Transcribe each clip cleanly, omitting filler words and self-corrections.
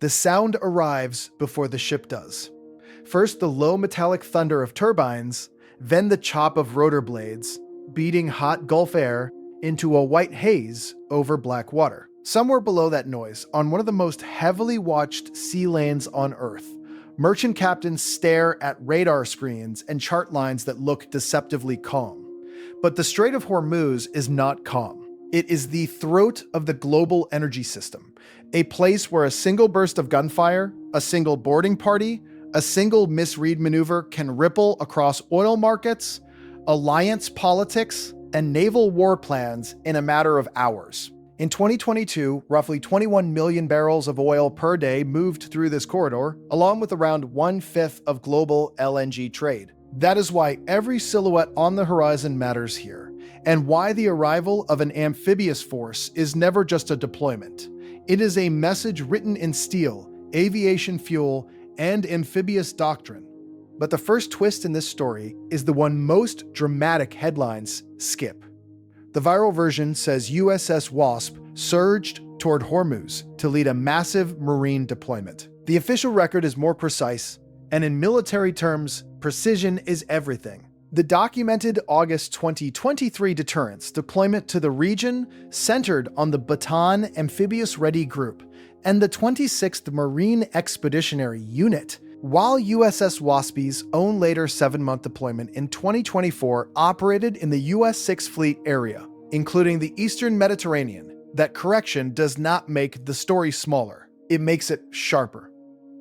The sound arrives before the ship does. First, the low metallic thunder of turbines, then the chop of rotor blades, beating hot Gulf air into a white haze over black water. Somewhere below that noise, on one of the most heavily watched sea lanes on Earth, merchant captains stare at radar screens and chart lines that look deceptively calm. But the Strait of Hormuz is not calm. It is the throat of the global energy system, a place where a single burst of gunfire, a single boarding party, a single misread maneuver can ripple across oil markets, alliance politics, and naval war plans in a matter of hours. In 2022, roughly 21 million barrels of oil per day moved through this corridor, along with around 1/5 of global LNG trade. That is why every silhouette on the horizon matters here, and why the arrival of an amphibious force is never just a deployment. It is a message written in steel, aviation fuel, and amphibious doctrine. But the first twist in this story is the one most dramatic headlines skip. The viral version says USS Wasp surged toward Hormuz to lead a massive marine deployment. The official record is more precise, and in military terms, precision is everything. The documented August 2023 deterrence deployment to the region centered on the Bataan Amphibious Ready Group and the 26th Marine Expeditionary Unit, while USS Wasp's own later 7-month deployment in 2024 operated in the US 6th Fleet area, including the Eastern Mediterranean. That correction does not make the story smaller. It makes it sharper.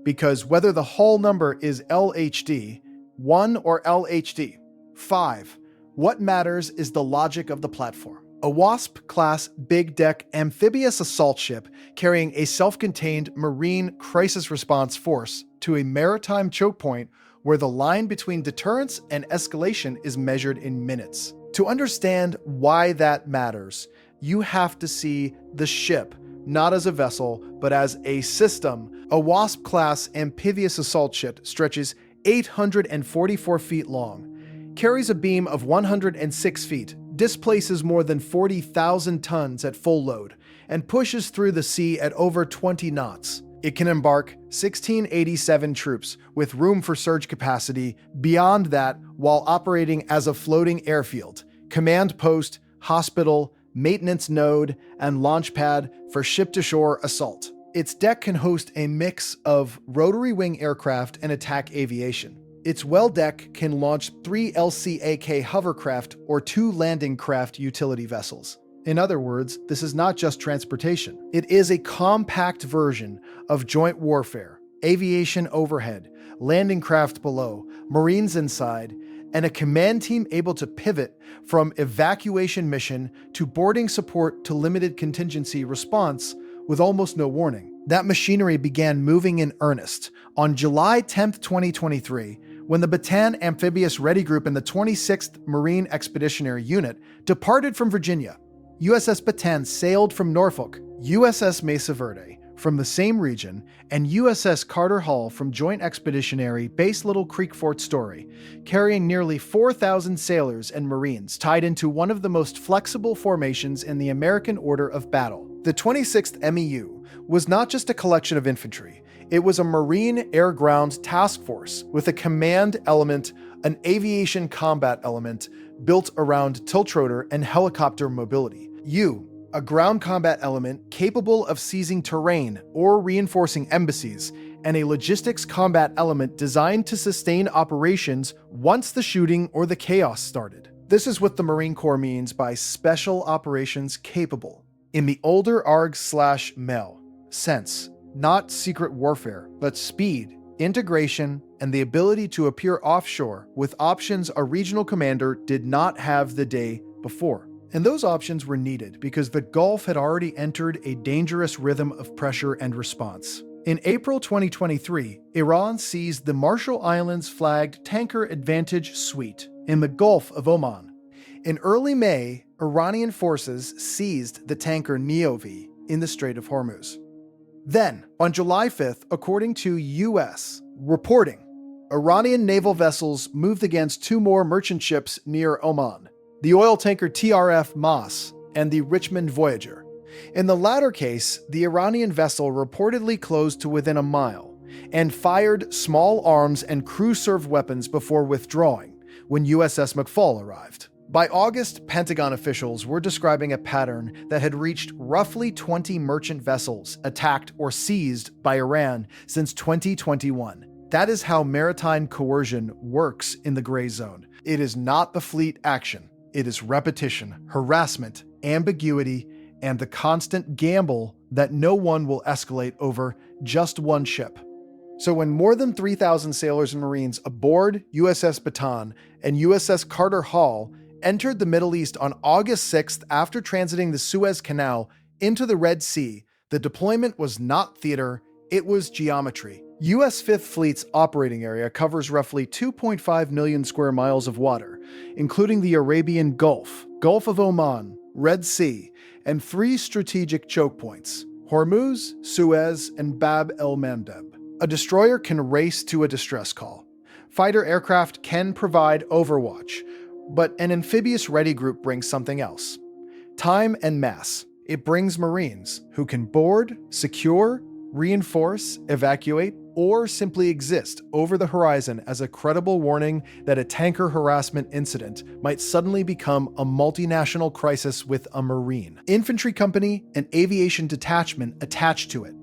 Because whether the hull number is LHD, 1 or LHD, 5, what matters is the logic of the platform. A Wasp-class big-deck amphibious assault ship carrying a self-contained marine crisis response force to a maritime choke point where the line between deterrence and escalation is measured in minutes. To understand why that matters, you have to see the ship not as a vessel, but as a system. A Wasp-class amphibious assault ship stretches 844 feet long, carries a beam of 106 feet, displaces more than 40,000 tons at full load, and pushes through the sea at over 20 knots. It can embark 1687 troops with room for surge capacity beyond that while operating as a floating airfield, command post, hospital, maintenance node, and launch pad for ship-to-shore assault. Its deck can host a mix of rotary wing aircraft and attack aviation. Its well deck can launch 3 LCAK hovercraft or 2 landing craft utility vessels. In other words, this is not just transportation. It is a compact version of joint warfare, aviation overhead, landing craft below, Marines inside, and a command team able to pivot from evacuation mission to boarding support to limited contingency response with almost no warning. That machinery began moving in earnest on July 10, 2023, when the Bataan Amphibious Ready Group and the 26th Marine Expeditionary Unit departed from Virginia. USS Bataan sailed from Norfolk, USS Mesa Verde from the same region, and USS Carter Hall from Joint Expeditionary Base Little Creek Fort Story, carrying nearly 4,000 sailors and Marines tied into one of the most flexible formations in the American order of battle. The 26th MEU was not just a collection of infantry, it was a Marine Air-Ground Task Force with a command element, an aviation combat element built around tiltrotor and helicopter mobility. A ground combat element capable of seizing terrain or reinforcing embassies, and a logistics combat element designed to sustain operations once the shooting or the chaos started. This is what the Marine Corps means by special operations capable. In the older ARG/MEL sense, not secret warfare, but speed, integration, and the ability to appear offshore with options a regional commander did not have the day before. And those options were needed because the Gulf had already entered a dangerous rhythm of pressure and response. In April 2023, Iran seized the Marshall Islands-flagged Tanker Advantage Suite in the Gulf of Oman. In early May, Iranian forces seized the tanker Neov in the Strait of Hormuz. Then, on July 5th, according to U.S. reporting, Iranian naval vessels moved against 2 more merchant ships near Oman, the oil tanker TRF Mas and the Richmond Voyager. In the latter case, the Iranian vessel reportedly closed to within a mile and fired small arms and crew-served weapons before withdrawing when USS McFall arrived. By August, Pentagon officials were describing a pattern that had reached roughly 20 merchant vessels attacked or seized by Iran since 2021. That is how maritime coercion works in the gray zone. It is not the fleet action. It is repetition, harassment, ambiguity, and the constant gamble that no one will escalate over just one ship. So when more than 3,000 sailors and Marines aboard USS Bataan and USS Carter Hall entered the Middle East on August 6th after transiting the Suez Canal into the Red Sea, the deployment was not theater, it was geometry. U.S. Fifth Fleet's operating area covers roughly 2.5 million square miles of water, including the Arabian Gulf, Gulf of Oman, Red Sea, and 3 strategic choke points, Hormuz, Suez, and Bab el-Mandeb. A destroyer can race to a distress call. Fighter aircraft can provide overwatch, but an amphibious ready group brings something else. Time and mass. It brings Marines who can board, secure, reinforce, evacuate, or simply exist over the horizon as a credible warning that a tanker harassment incident might suddenly become a multinational crisis with a Marine infantry company and aviation detachment attached to it.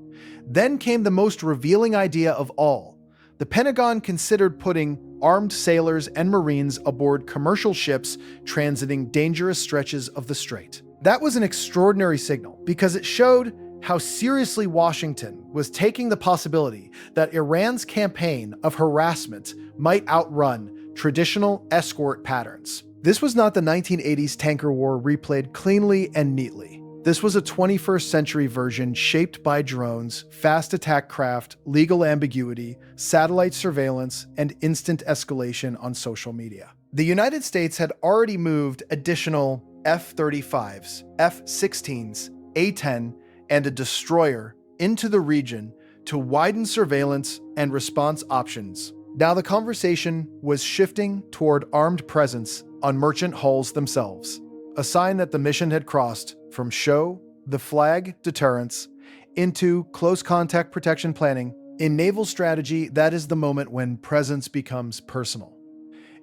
Then came the most revealing idea of all. The Pentagon considered putting armed sailors and Marines aboard commercial ships transiting dangerous stretches of the Strait. That was an extraordinary signal because it showed how seriously Washington was taking the possibility that Iran's campaign of harassment might outrun traditional escort patterns. This was not the 1980s tanker war replayed cleanly and neatly. This was a 21st century version shaped by drones, fast attack craft, legal ambiguity, satellite surveillance, and instant escalation on social media. The United States had already moved additional F-35s, F-16s, A-10, and a destroyer into the region to widen surveillance and response options. Now the conversation was shifting toward armed presence on merchant hulls themselves, a sign that the mission had crossed from show, the flag, deterrence, into close contact protection planning. In naval strategy, that is the moment when presence becomes personal.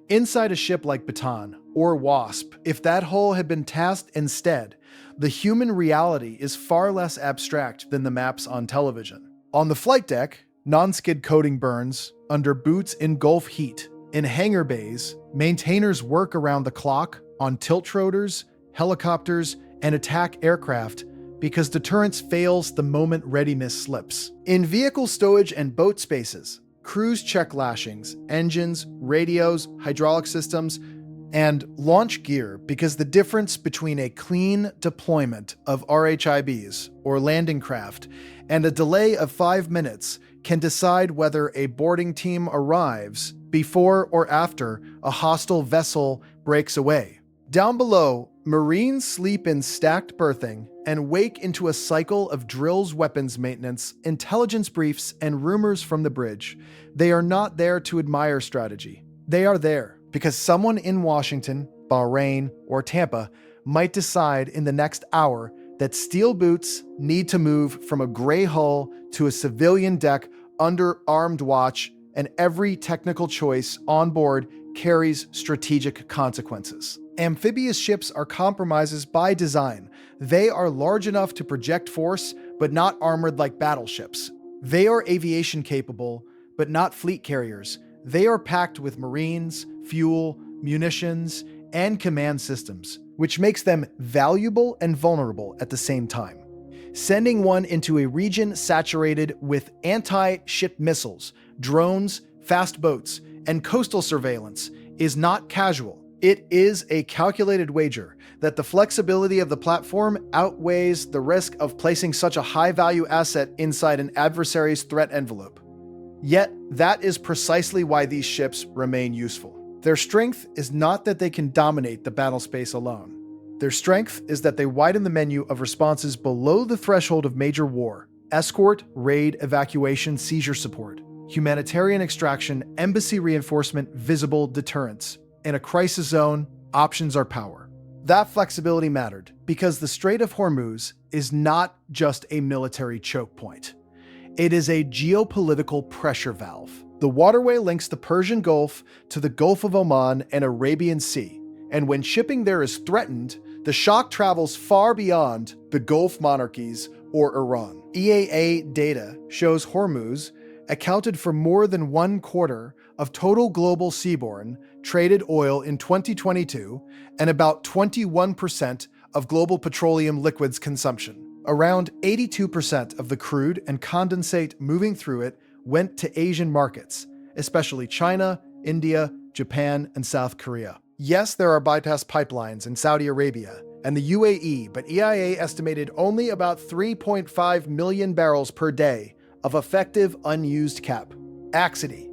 Inside a ship like Bataan or Wasp, if that hull had been tasked instead, the human reality is far less abstract than the maps on television. On the flight deck, non-skid coating burns, under boots engulf heat. In hangar bays, maintainers work around the clock on tilt rotors, helicopters, and attack aircraft because deterrence fails the moment readiness slips. In vehicle stowage and boat spaces, crews check lashings, engines, radios, hydraulic systems, and launch gear because the difference between a clean deployment of RHIBs or landing craft and a delay of 5 minutes can decide whether a boarding team arrives before or after a hostile vessel breaks away. Down below, Marines sleep in stacked berthing and wake into a cycle of drills, weapons maintenance, intelligence briefs, and rumors from the bridge. They are not there to admire strategy. They are there because someone in Washington, Bahrain, or Tampa might decide in the next hour that steel boots need to move from a gray hull to a civilian deck under armed watch, and every technical choice on board carries strategic consequences. Amphibious ships are compromises by design. They are large enough to project force, but not armored like battleships. They are aviation capable, but not fleet carriers. They are packed with Marines, fuel, munitions, and command systems, which makes them valuable and vulnerable at the same time. Sending one into a region saturated with anti-ship missiles, drones, fast boats, and coastal surveillance is not casual. It is a calculated wager that the flexibility of the platform outweighs the risk of placing such a high-value asset inside an adversary's threat envelope. Yet, that is precisely why these ships remain useful. Their strength is not that they can dominate the battle space alone. Their strength is that they widen the menu of responses below the threshold of major war: escort, raid, evacuation, seizure support, humanitarian extraction, embassy reinforcement, visible deterrence. In a crisis zone, options are power. That flexibility mattered because the Strait of Hormuz is not just a military choke point. It is a geopolitical pressure valve. The waterway links the Persian Gulf to the Gulf of Oman and Arabian Sea, and when shipping there is threatened, the shock travels far beyond the Gulf monarchies or Iran. EAA data shows Hormuz accounted for more than 1/4 of total global seaborne traded oil in 2022 and about 21% of global petroleum liquids consumption. Around 82% of the crude and condensate moving through it went to Asian markets, especially China, India, Japan, and South Korea. Yes, there are bypass pipelines in Saudi Arabia and the UAE, but EIA estimated only about 3.5 million barrels per day of effective unused capacity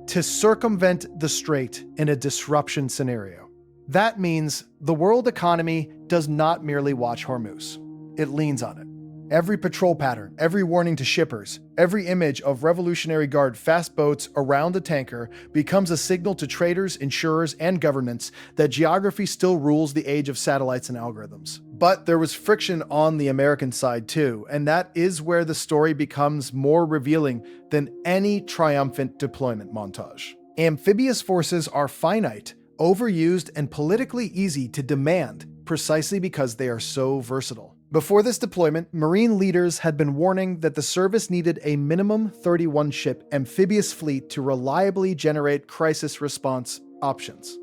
to circumvent the strait in a disruption scenario. That means the world economy does not merely watch Hormuz. It leans on it. Every patrol pattern, every warning to shippers, every image of Revolutionary Guard fast boats around the tanker becomes a signal to traders, insurers, and governments that geography still rules the age of satellites and algorithms. But there was friction on the American side too, and that is where the story becomes more revealing than any triumphant deployment montage. Amphibious forces are finite, overused, and politically easy to demand precisely because they are so versatile. Before this deployment, Marine leaders had been warning that the service needed a minimum 31-ship amphibious fleet to reliably generate crisis response options.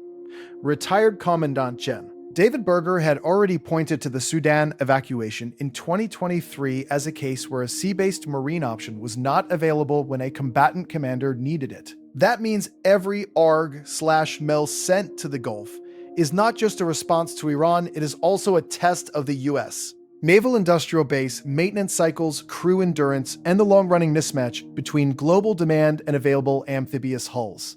Retired Commandant Gen. David Berger had already pointed to the Sudan evacuation in 2023 as a case where a sea-based Marine option was not available when a combatant commander needed it. That means every ARG/MEL sent to the Gulf is not just a response to Iran, it is also a test of the US. Naval industrial base, maintenance cycles, crew endurance, and the long-running mismatch between global demand and available amphibious hulls.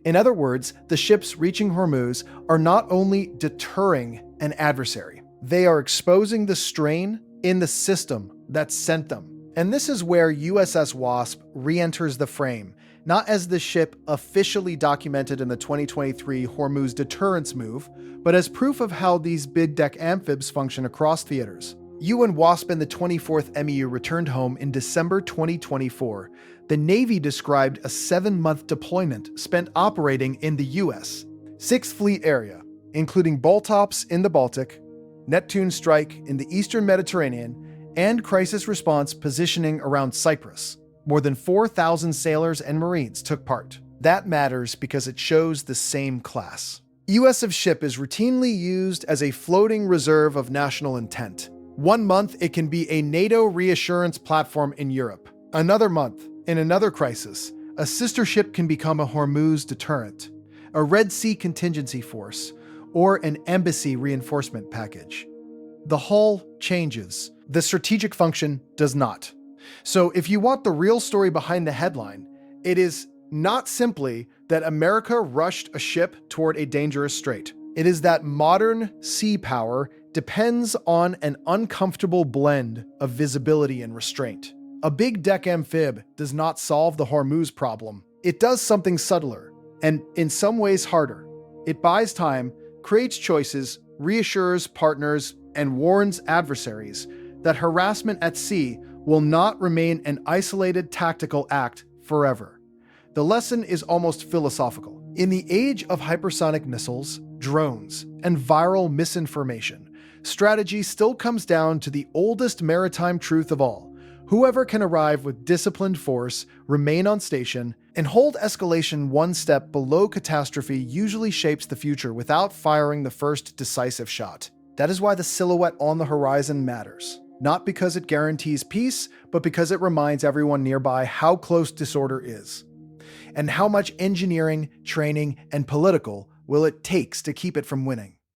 In other words, the ships reaching Hormuz are not only deterring an adversary, they are exposing the strain in the system that sent them. And this is where USS Wasp re-enters the frame, not as the ship officially documented in the 2023 Hormuz deterrence move, but as proof of how these big-deck amphibs function across theaters. UN Wasp and the 24th MEU returned home in December 2024. The Navy described a 7-month deployment spent operating in the US 6th Fleet area, including Boltops in the Baltic, Neptune strike in the Eastern Mediterranean, and crisis response positioning around Cyprus. More than 4,000 sailors and Marines took part. That matters because it shows the same class. USF ship is routinely used as a floating reserve of national intent. 1 month, it can be a NATO reassurance platform in Europe. Another month, in another crisis, a sister ship can become a Hormuz deterrent, a Red Sea contingency force, or an embassy reinforcement package. The hull changes. The strategic function does not. So if you want the real story behind the headline, it is not simply that America rushed a ship toward a dangerous strait. It is that modern sea power depends on an uncomfortable blend of visibility and restraint. A big deck amphib does not solve the Hormuz problem. It does something subtler, and in some ways harder. It buys time, creates choices, reassures partners, and warns adversaries that harassment at sea will not remain an isolated tactical act forever. The lesson is almost philosophical. In the age of hypersonic missiles, drones, and viral misinformation, strategy still comes down to the oldest maritime truth of all. Whoever can arrive with disciplined force, remain on station, and hold escalation one step below catastrophe usually shapes the future without firing the first decisive shot. That is why the silhouette on the horizon matters. Not because it guarantees peace, but because it reminds everyone nearby how close disorder is, and how much engineering, training, and political will it take to keep it from winning.